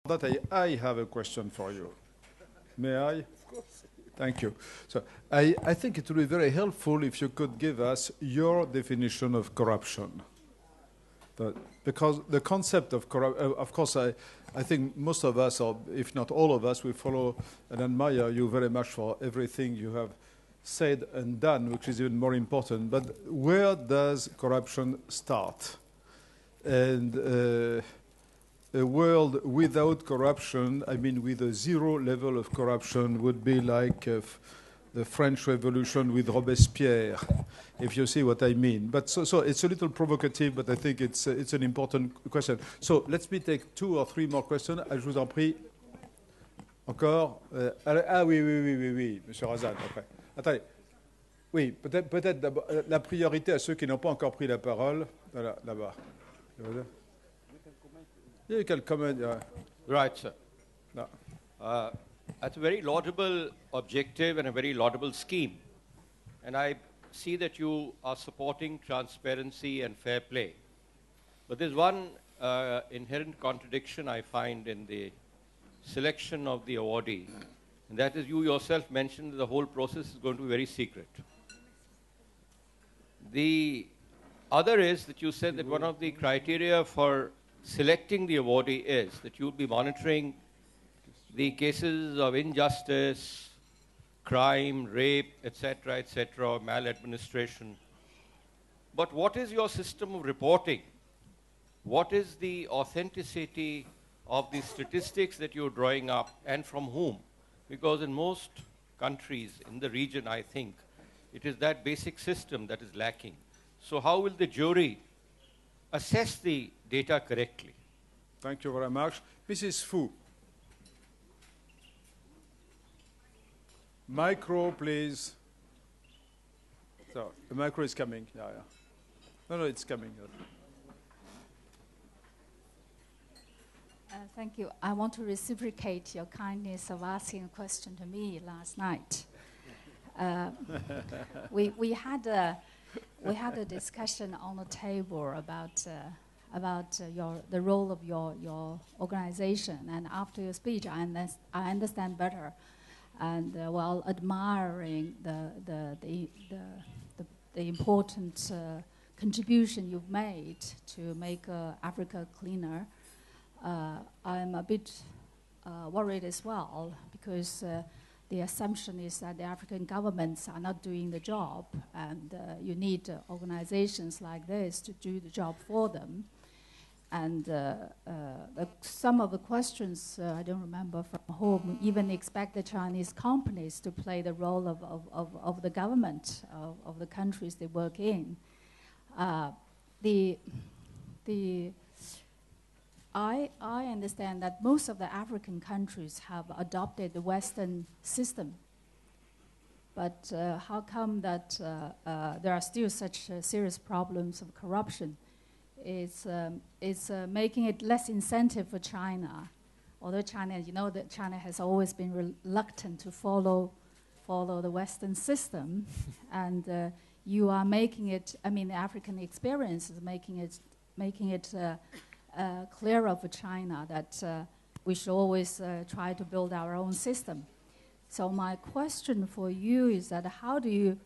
that, I have a question for you. May I? Of course. Thank you. So I think it would be very helpful if you could give us your definition of corruption. Because the concept of corruption, of course, I think most of us, or if not all of us, we follow and admire you very much for everything you have said and done, which is even more important. But where does corruption start? And a world without corruption, I mean with a zero level of corruption, would be like the French Revolution with Robespierre, if you see what I mean. But so it's a little provocative, but I think it's an important question. So let me take 2 or 3 more questions. Je vous en prie. Encore ah oui, Monsieur Razan, après. Attendez. Oui, peut-être d'abord la priorité à ceux qui n'ont pas encore pris la parole. Voilà, là-bas. Yeah, you can comment. Yeah. Right, sir. No. That's a very laudable objective and a very laudable scheme. And I see that you are supporting transparency and fair play. But there's one inherent contradiction I find in the selection of the awardee. And that is, you yourself mentioned that the whole process is going to be very secret. The other is that you said that one of the criteria for selecting the awardee is that you'll be monitoring the cases of injustice, crime, rape, etc., or maladministration. But what is your system of reporting? What is the authenticity of the statistics that you're drawing up, and from whom? Because in most countries in the region, I think, it is that basic system that is lacking. So how will the jury assess the data correctly? Thank you very much. Mrs. Fu. Micro, please. So, the micro is coming. Yeah. No, it's coming. Thank you. I want to reciprocate your kindness of asking a question to me last night. We had a discussion on the table about the role of your organization, and after your speech, I understand better, and while admiring the important contribution you've made to make Africa cleaner, I'm a bit worried as well, because the assumption is that the African governments are not doing the job, and you need organizations like this to do the job for them. And some of the questions, I don't remember from whom, even expect the Chinese companies to play the role of the government of the countries they work in. I understand that most of the African countries have adopted the Western system. But how come that there are still such serious problems of corruption? It's making it less incentive for China. Although China, you know that China has always been reluctant to follow the Western system, and you are making it. I mean, the African experience is making it clearer for China that we should always try to build our own system. So my question for you is that how do you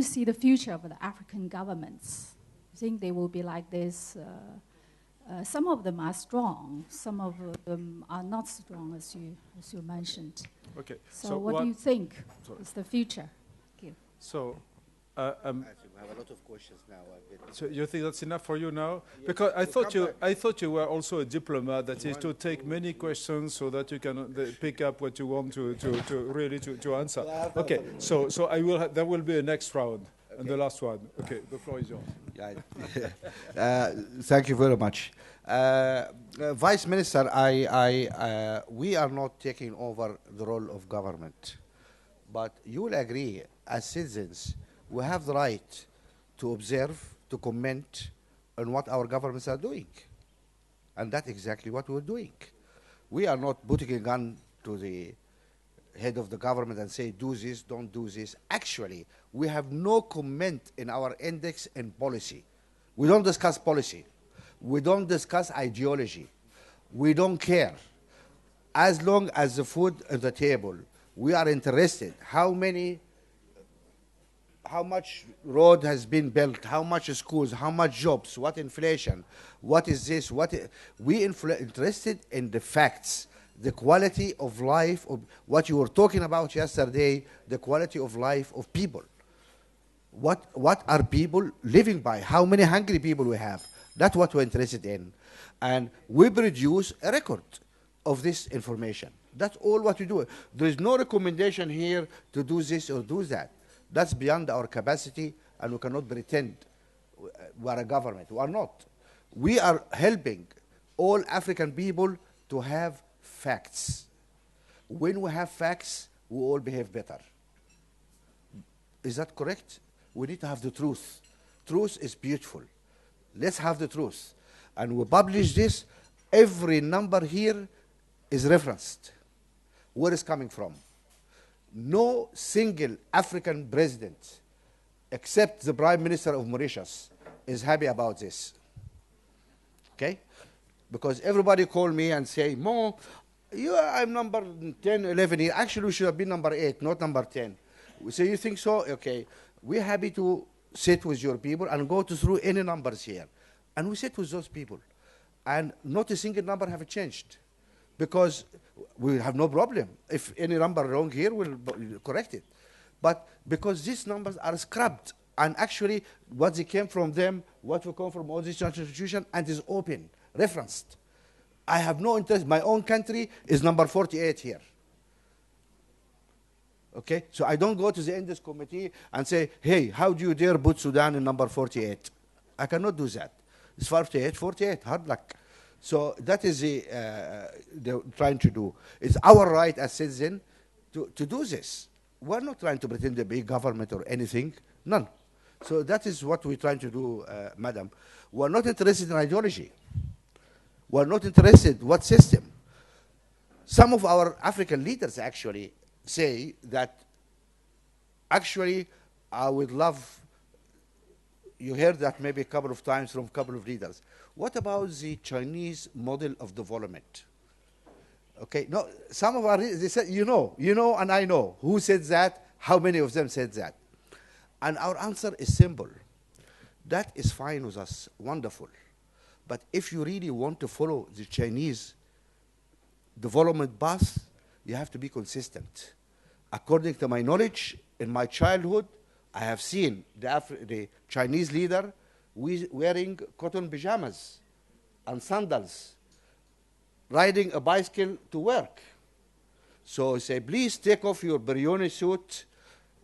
see the future of the African governments? You think they will be like this? Some of them are strong, some of them are not strong, as you mentioned. Okay. So what do you think is the future? Thank you. So. We have a lot of questions now. So you think that's enough for you now? Yes. Because I thought you were also a diplomat, that is to take many questions so that you can pick up what you want to really answer. Okay, so there will be a next round, okay. And the last one. Okay, the floor is yours. Thank you very much. Vice Minister, we are not taking over the role of government, but you will agree, as citizens, we have the right to observe, to comment on what our governments are doing. And that's exactly what we're doing. We are not putting a gun to the head of the government and say, do this, don't do this. Actually, we have no comment in our index and policy. We don't discuss policy. We don't discuss ideology. We don't care. As long as the food on the table, we are interested. How much road has been built, how much schools, how much jobs, what inflation, what is this, we interested in the facts, the quality of life of what you were talking about yesterday, the quality of life of people. What are people living by? How many hungry people we have? That's what we're interested in. And we produce a record of this information. That's all what we do. There is no recommendation here to do this or do that. That's beyond our capacity, and we cannot pretend we are a government. We are not. We are helping all African people to have facts. When we have facts, we all behave better. Is that correct? We need to have the truth. Truth is beautiful. Let's have the truth. And we publish this. Every number here is referenced. Where it's coming from. No single African president, except the Prime Minister of Mauritius, is happy about this. Okay? Because everybody call me and say, Mo, I'm number 10, 11 here. Actually, we should have been number 8, not number 10. So you think so? Okay. We're happy to sit with your people and go through any numbers here. And we sit with those people. And not a single number have changed. Because we have no problem. If any number wrong here, we'll correct it. But because these numbers are scrubbed, and actually what they came from them, what will come from all these institutions, and is open, referenced. I have no interest. My own country is number 48 here. Okay? So I don't go to the Index Committee and say, hey, how do you dare put Sudan in number 48? I cannot do that. It's 48, 48, hard luck. So that is the trying to do. It's our right as citizens to do this. We're not trying to pretend to be government or anything. None. So that is what we're trying to do, madam. We're not interested in ideology. We're not interested what system. Some of our African leaders actually say that actually I would love, you heard that maybe a couple of times from a couple of leaders. What about the Chinese model of development? Okay, no, some of our, they said, you know, and I know. Who said that? How many of them said that? And our answer is simple. That is fine with us, wonderful. But if you really want to follow the Chinese development path, you have to be consistent. According to my knowledge, in my childhood, I have seen the Chinese leader wearing cotton pajamas and sandals, riding a bicycle to work. So I say, please take off your biryani suit,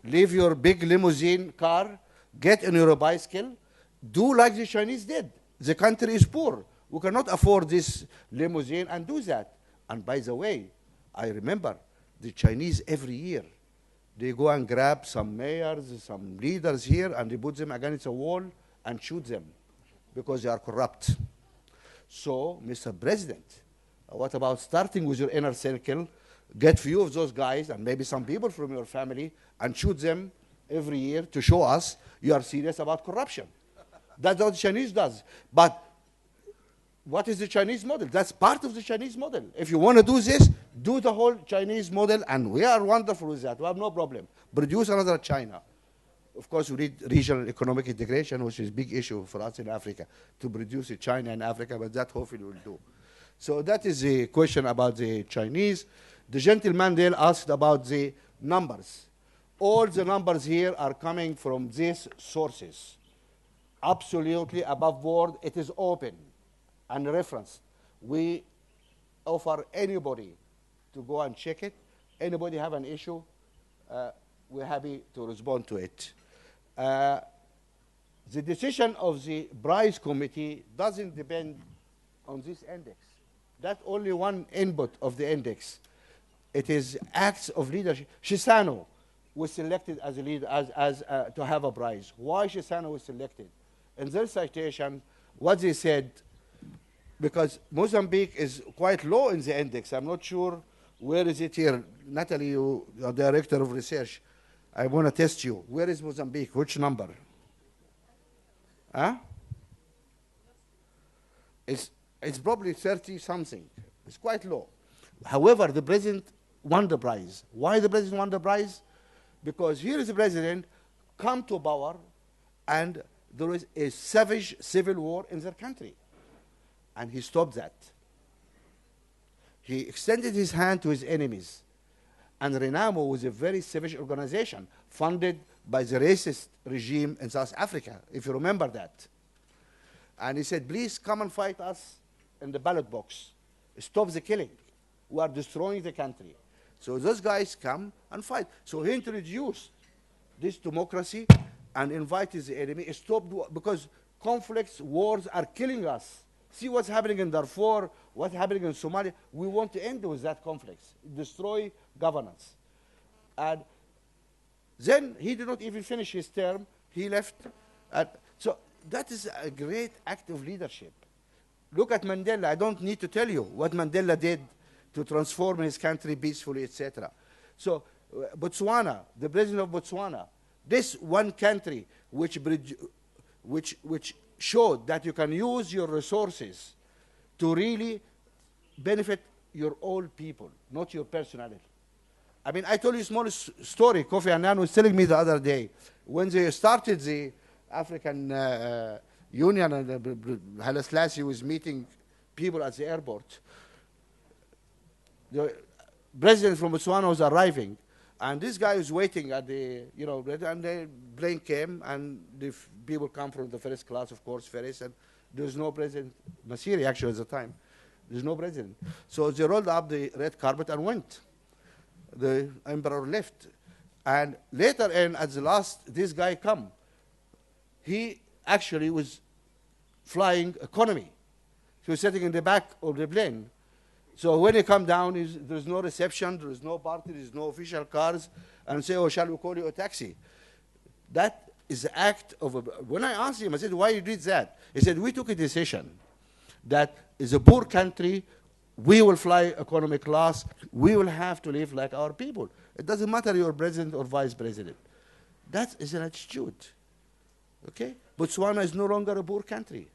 leave your big limousine car, get on your bicycle, do like the Chinese did. The country is poor. We cannot afford this limousine and do that. And by the way, I remember the Chinese every year, they go and grab some mayors, some leaders here, and they put them against a wall and shoot them because they are corrupt. So, Mr. President, what about starting with your inner circle, get few of those guys and maybe some people from your family and shoot them every year to show us you are serious about corruption. That's what the Chinese does. But what is the Chinese model? That's part of the Chinese model. If you want to do this, do the whole Chinese model, and we are wonderful with that. We have no problem. Produce another China. Of course, we need regional economic integration, which is a big issue for us in Africa, to produce a China in Africa, but that hopefully we'll do. So that is the question about the Chinese. The gentleman there asked about the numbers. All the numbers here are coming from these sources. Absolutely above board, it is open and referenced. We offer anybody to go and check it. Anybody have an issue, we're happy to respond to it. The decision of the prize committee doesn't depend on this index. That's only one input of the index. It is acts of leadership. Shisano was selected as a leader, to have a prize. Why Shisano was selected? In their citation, what they said, because Mozambique is quite low in the index. I'm not sure where is it here. Natalie, you are director of research. I want to test you. Where is Mozambique? Which number? Huh? It's probably 30 something. It's quite low. However, the president won the prize. Why the president won the prize? Because here is the president come to power, and there is a savage civil war in their country. And he stopped that. He extended his hand to his enemies. And Renamo was a very savage organization funded by the racist regime in South Africa, if you remember that. And he said, please come and fight us in the ballot box. Stop the killing. We are destroying the country. So those guys come and fight. So he introduced this democracy and invited the enemy. Stop, because conflicts, wars are killing us. See what's happening in Darfur, what's happening in Somalia. We want to end with that conflict, destroy governance. And then he did not even finish his term. He left. So that is a great act of leadership. Look at Mandela. I don't need to tell you what Mandela did to transform his country peacefully, etc. So Botswana, the president of Botswana, this one country which showed that you can use your resources to really benefit your own people, not your personality. I mean, I told you a small story. Kofi Annan was telling me the other day, when they started the African Union and Haile Selassie was meeting people at the airport, the president from Botswana was arriving, and this guy was waiting at the, and the plane came, and the people come from the first class, of course, ferries, and there's no president, Masiri actually at the time, there's no president. So they rolled up the red carpet and went. The emperor left. And later in, at the last, this guy come. He actually was flying economy. He was sitting in the back of the plane. So when he come down, there's no reception, there's no party, there's no official cars, and say, oh, shall we call you a taxi? That is the act of when I asked him, I said, why you did that? He said, we took a decision that is a poor country, we will fly economy class, we will have to live like our people. It doesn't matter you're president or vice president. That is an attitude. Okay? Botswana is no longer a poor country.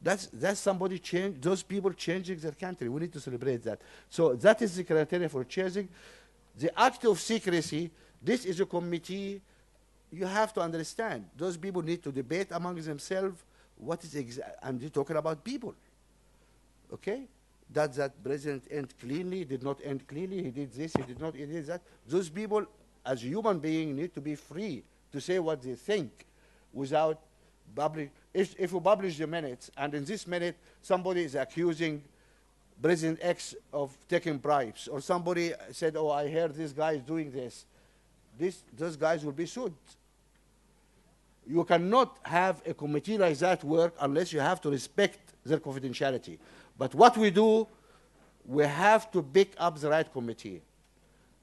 That's somebody change, those people changing their country. We need to celebrate that. So that is the criteria for changing. The act of secrecy, this is a committee. You have to understand, those people need to debate among themselves what is and you're talking about people. Okay? That president end cleanly, did not end cleanly, he did this, he did not, he did that. Those people, as a human being, need to be free to say what they think without public. If you publish the minutes, and in this minute somebody is accusing President X of taking bribes, or somebody said, oh, I heard this guy is doing this, those guys will be sued. You cannot have a committee like that work unless you have to respect their confidentiality. But what we do, we have to pick up the right committee.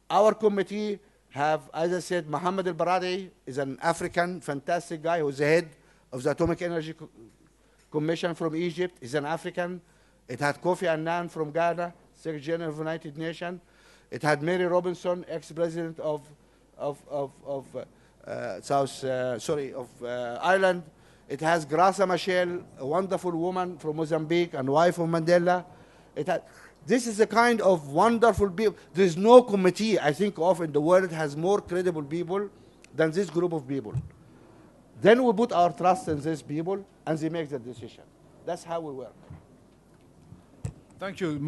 Our committee have, as I said, Mohammed al-Baradi is an African, fantastic guy who's the head of the Atomic Energy Commission from Egypt. He's an African. It had Kofi Annan from Ghana, Secretary General of the United Nations. It had Mary Robinson, ex-president of Ireland. It has Graça Machel, a wonderful woman from Mozambique and wife of Mandela. This is the kind of wonderful people. There is no committee I think of in the world has more credible people than this group of people. Then we put our trust in these people, and they make the decision. That's how we work. Thank you.